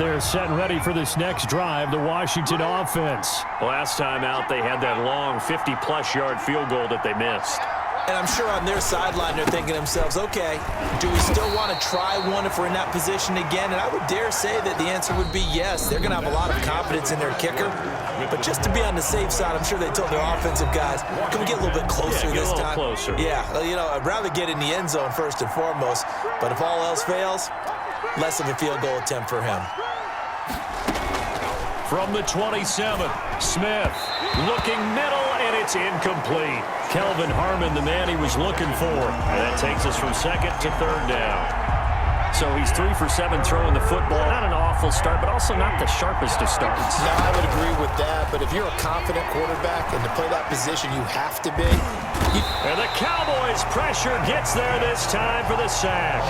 They're set and ready for this next drive, the Washington offense. Last time out, they had that long 50-plus yard field goal that they missed. And I'm sure on their sideline they're thinking to themselves, okay, do we still want to try one if we're in that position again? And I would dare say that the answer would be yes. They're going to have a lot of confidence in their kicker. But just to be on the safe side, I'm sure they told their offensive guys, can we get a little bit closer this time? Closer. Yeah, you know, I'd rather get in the end zone first and foremost. But if all else fails, less of a field goal attempt for him. From the 27, Smith looking middle, and it's incomplete. Kelvin Harmon, the man he was looking for. And that takes us from second to third down. So he's 3 for 7 throwing the football. Not an awful start, but also not the sharpest of starts. No, I would agree with that. But if you're a confident quarterback and to play that position, you have to be. And the Cowboys' pressure gets there this time for the sack.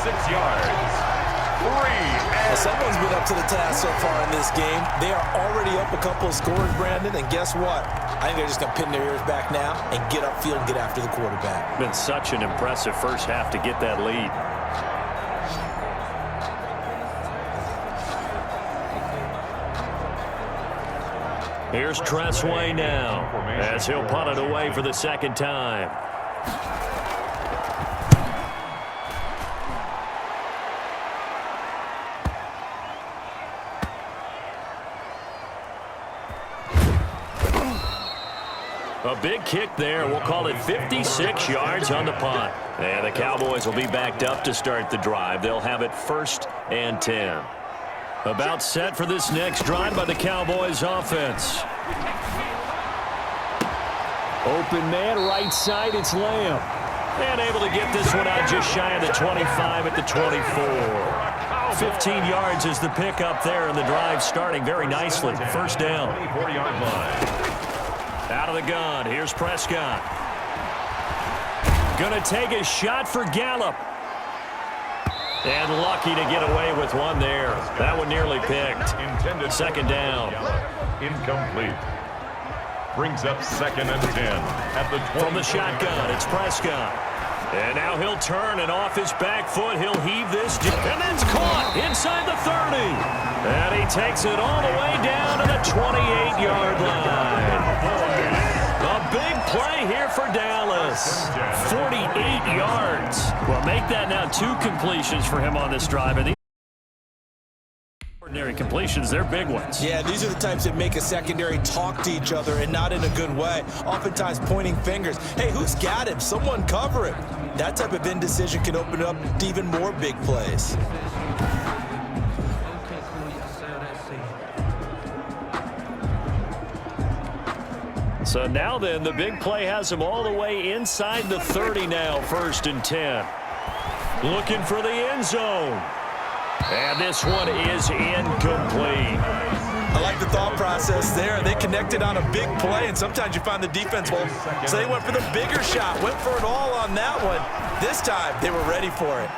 6 yards. Well, someone's been up to the task so far in this game. They are already up a couple of scores, Brandon, and guess what? I think they're just going to pin their ears back now and get upfield and get after the quarterback. Been such an impressive first half to get that lead. Here's Tressway now as he'll punt it away for the second time. A big kick there. We'll call it 56 yards on the punt. And the Cowboys will be backed up to start the drive. They'll have it 1st and 10. About set for this next drive by the Cowboys offense. Open man, right side, it's Lamb. And able to get this one out just shy of the 25 at the 24. 15 yards is the pickup there, and the drive starting very nicely. First down. 40-yard line. Out of the gun, here's Prescott. Gonna take a shot for Gallup. And lucky to get away with one there. That one nearly picked. Second down. Incomplete. Brings up 2nd and 10 at the 20. From the shotgun, it's Prescott. And now he'll turn, and off his back foot, he'll heave this. And that's caught inside the 30. And he takes it all the way down to the 28-yard line. A big play here for Dallas. 48 yards. Well, make that now 2 completions for him on this drive. And these ordinary completions, they're big ones. Yeah, these are the types that make a secondary talk to each other and not in a good way. Oftentimes pointing fingers. Hey, who's got him? Someone cover him. That type of indecision can open up to even more big plays. So now then, the big play has him all the way inside the 30 now, 1st and 10. Looking for the end zone. And this one is incomplete. I like the thought process there. They connected on a big play, and sometimes you find the defense will. So they went for the bigger shot, went for it all on that one. This time, they were ready for it.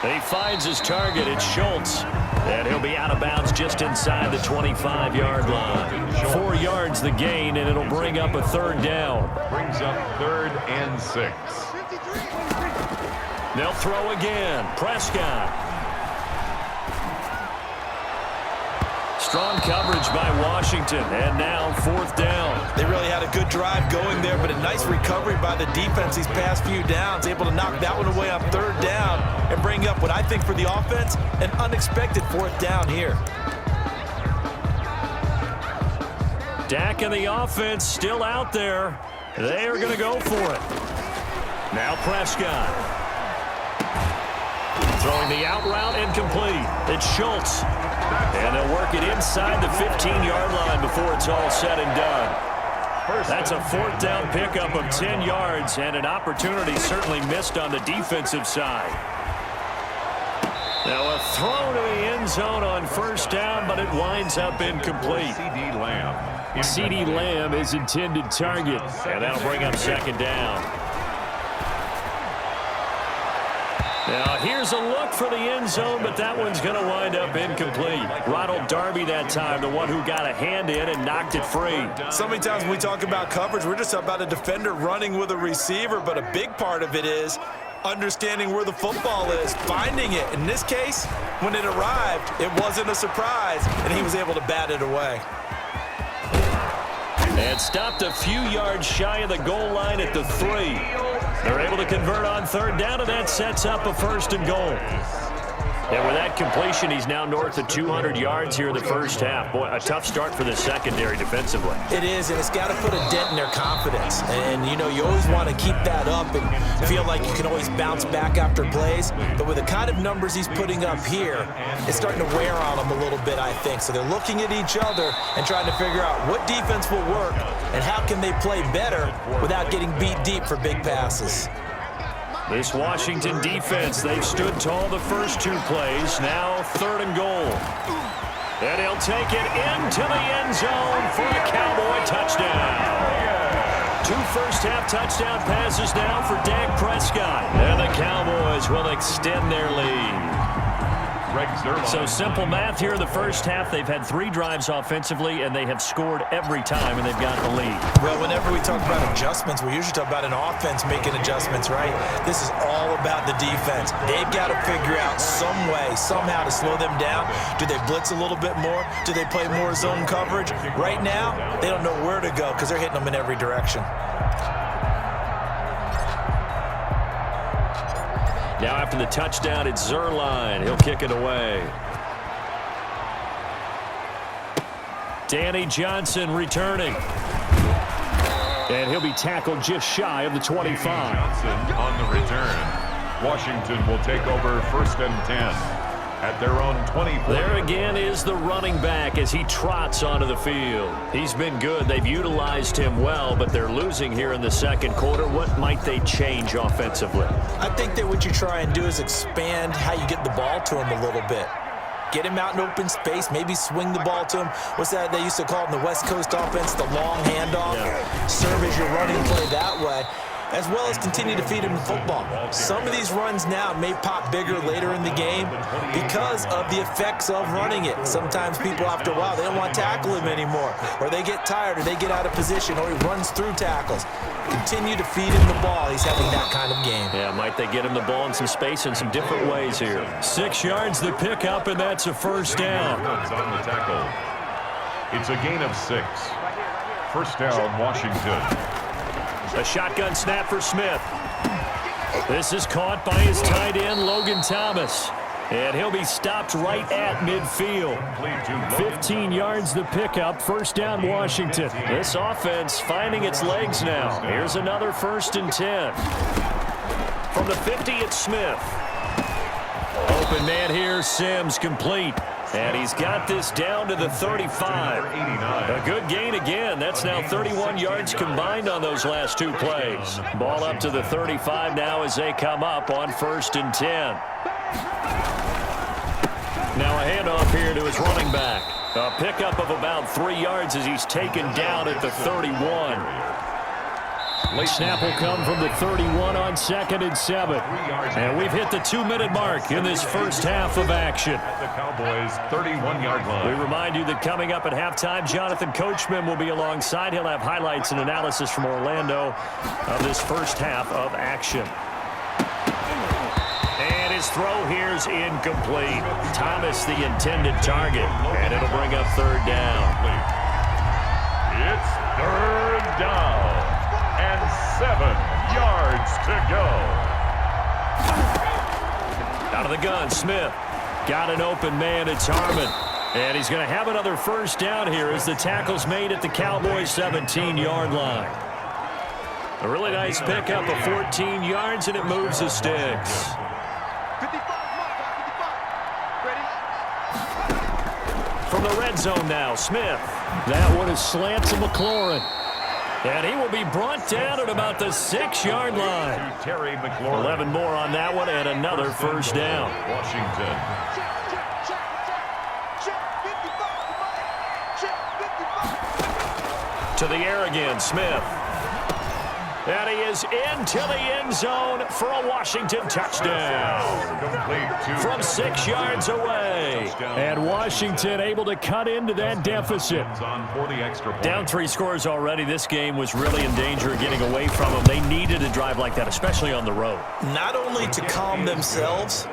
He finds his target. It's Schultz. And he'll be out of bounds just inside the 25-yard line. 4 yards the gain, and it'll bring up a 3rd down. Brings up 3rd and 6. They'll throw again. Prescott. Strong coverage by Washington, and now 4th down. They really had a good drive going there, but a nice recovery by the defense these past few downs, able to knock that one away on 3rd down and bring up what I think for the offense, an unexpected 4th down here. Dak and the offense still out there. They are going to go for it. Now Prescott. Throwing the out route incomplete. It's Schultz. And they'll work it inside the 15-yard line before it's all said and done. That's a 4th down pickup of 10 yards, and an opportunity certainly missed on the defensive side. Now a throw to the end zone on 1st down, but it winds up incomplete. C.D. Lamb. C.D. Lamb is intended target, and that'll bring up 2nd down. Now, here's a look for the end zone, but that one's going to wind up incomplete. Ronald Darby that time, the one who got a hand in and knocked it free. So many times when we talk about coverage, we're just about a defender running with a receiver, but a big part of it is understanding where the football is, finding it. In this case, when it arrived, it wasn't a surprise, and he was able to bat it away. And stopped a few yards shy of the goal line at the 3. They're able to convert on third down, and that sets up a 1st and goal. And with that completion, he's now north of 200 yards here in the first half. Boy, a tough start for the secondary defensively. It is, and it's got to put a dent in their confidence. And, you know, you always want to keep that up and feel like you can always bounce back after plays. But with the kind of numbers he's putting up here, it's starting to wear on them a little bit, I think. So they're looking at each other and trying to figure out what defense will work and how can they play better without getting beat deep for big passes. This Washington defense, they've stood tall the first 2 plays. Now 3rd and goal. And he'll take it into the end zone for a Cowboy touchdown. 2 first-half touchdown passes now for Dak Prescott. And the Cowboys will extend their lead. So simple math here in the first half. They've had 3 drives offensively, and they have scored every time, and they've got the lead. Well, whenever we talk about adjustments, we usually talk about an offense making adjustments, right? This is all about the defense. They've got to figure out some way, somehow to slow them down. Do they blitz a little bit more? Do they play more zone coverage? Right now, they don't know where to go because they're hitting them in every direction. Now after the touchdown, it's Zerline. He'll kick it away. Danny Johnson returning. And he'll be tackled just shy of the 25. Johnson on the return. Washington will take over 1st and 10 at their own 24. There again is the running back as he trots onto the field. He's been good. They've utilized him well, but they're losing here in the second quarter. What might they change offensively? I think that what you try and do is expand how you get the ball to him a little bit. Get him out in open space, maybe swing the ball to him. What's that they used to call it in the West Coast offense, the long handoff? Yeah. Serve as your running play that way, as well as continue to feed him the football. Some of these runs now may pop bigger later in the game because of the effects of running it. Sometimes people, after a while, they don't want to tackle him anymore, or they get tired, or they get out of position, or he runs through tackles. Continue to feed him the ball. He's having that kind of game. Yeah, might they get him the ball in some space in some different ways here. 6 yards the pickup, and that's a 1st down. On the tackle. It's a gain of 6. 1st down, Washington. A shotgun snap for Smith. This is caught by his tight end, Logan Thomas. And he'll be stopped right at midfield. 15 yards the pickup. 1st down, Washington. This offense finding its legs now. Here's another 1st and 10. From the 50, it's Smith. Open man here, Sims complete. And he's got this down to the 35. A good gain again. That's now 31 yards combined on those last 2 plays. Ball up to the 35 now as they come up on 1st and 10. Now a handoff here to his running back. A pickup of about 3 yards as he's taken down at the 31. Snap will come from the 31 on 2nd and 7. And we've hit the 2-minute mark in this first half of action. At the Cowboys' 31-yard line. We remind you that coming up at halftime, Jonathan Coachman will be alongside. He'll have highlights and analysis from Orlando of this first half of action. And his throw here's incomplete. Thomas the intended target. And it'll bring up 3rd down. It's 3rd down. And 7 yards to go. Out of the gun, Smith. Got an open man, it's Harmon. And he's going to have another 1st down here as the tackle's made at the Cowboys' 17-yard line. A really nice pickup of 14 yards, and it moves the sticks. From the red zone now, Smith. That one is slant to McLaurin. And he will be brought down at about the 6-yard line. Terry McLaurin. 11 more on that one, and another 1st down. Washington. To the air again, Smith. And he is into the end zone for a Washington touchdown. From 6 yards away. And Washington able to cut into that deficit. Down 3 scores already. This game was really in danger of getting away from them. They needed a drive like that, especially on the road. Not only to calm themselves,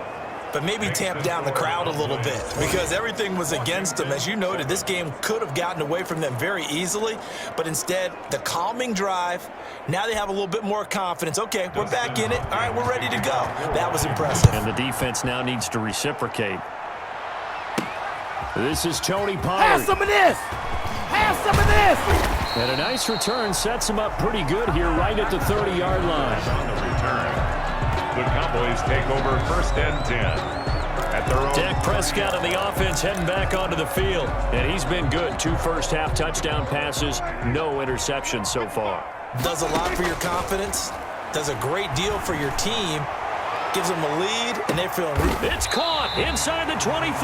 but maybe tamp down the crowd a little bit because everything was against them. As you noted, this game could have gotten away from them very easily, but instead, the calming drive, now they have a little bit more confidence. Okay, we're back in it. All right, we're ready to go. That was impressive. And the defense now needs to reciprocate. This is Tony Pollard. Have some of this! Have some of this! And a nice return sets him up pretty good here right at the 30-yard line. On the return, the Cowboys take over first and 10 at their own. Dak Prescott of the offense heading back onto the field. And he's been good. 2 first-half touchdown passes, no interceptions so far. Does a lot for your confidence, does a great deal for your team, gives them a lead, and they're feeling It's caught inside the 25.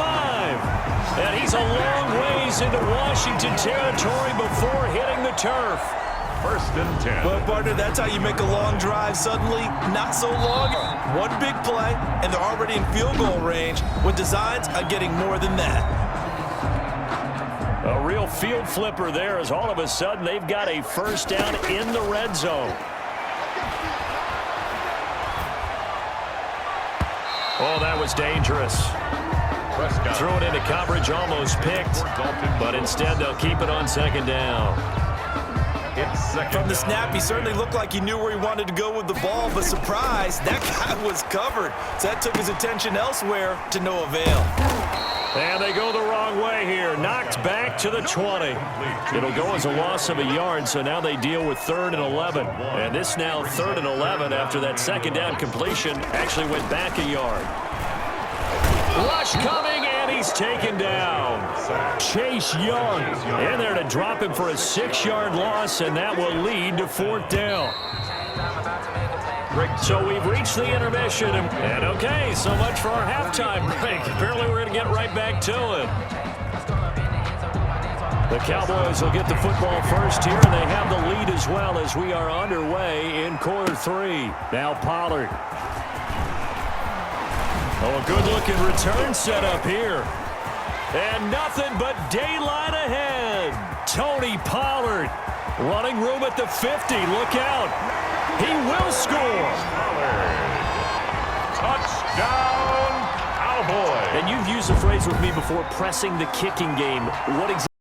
And he's a long ways into Washington territory before hitting the turf. First and 10. Well, partner, that's how you make a long drive suddenly not so long. One big play, and they're already in field goal range with designs on getting more than that. A real field flipper there as all of a sudden they've got a first down in the red zone. Oh, that was dangerous. Prescott. Threw it into coverage, almost picked, but instead they'll keep it on second down. It's second From the down. snap, he certainly looked like he knew where he wanted to go with the ball, but surprise, that guy was covered. So that took his attention elsewhere to no avail. And they go the wrong way here. Knocked back to the 20. It'll go as a loss of a yard, so now they deal with 3rd and 11. And this now 3rd and 11 after that second down completion actually went back a yard. Rush coming, and he's taken down. Chase Young in there to drop him for a 6-yard loss, and that will lead to 4th down. So we've reached the intermission, and okay, so much for our halftime break. Apparently we're going to get right back to it. The Cowboys will get the football first here, and they have the lead as well as we are underway in quarter 3. Now Pollard. Oh, a good-looking return set up here. And nothing but daylight ahead. Tony Pollard running room at the 50. Look out. He will score. Touchdown, Cowboys. And you've used the phrase with me before, pressing the kicking game. What exactly?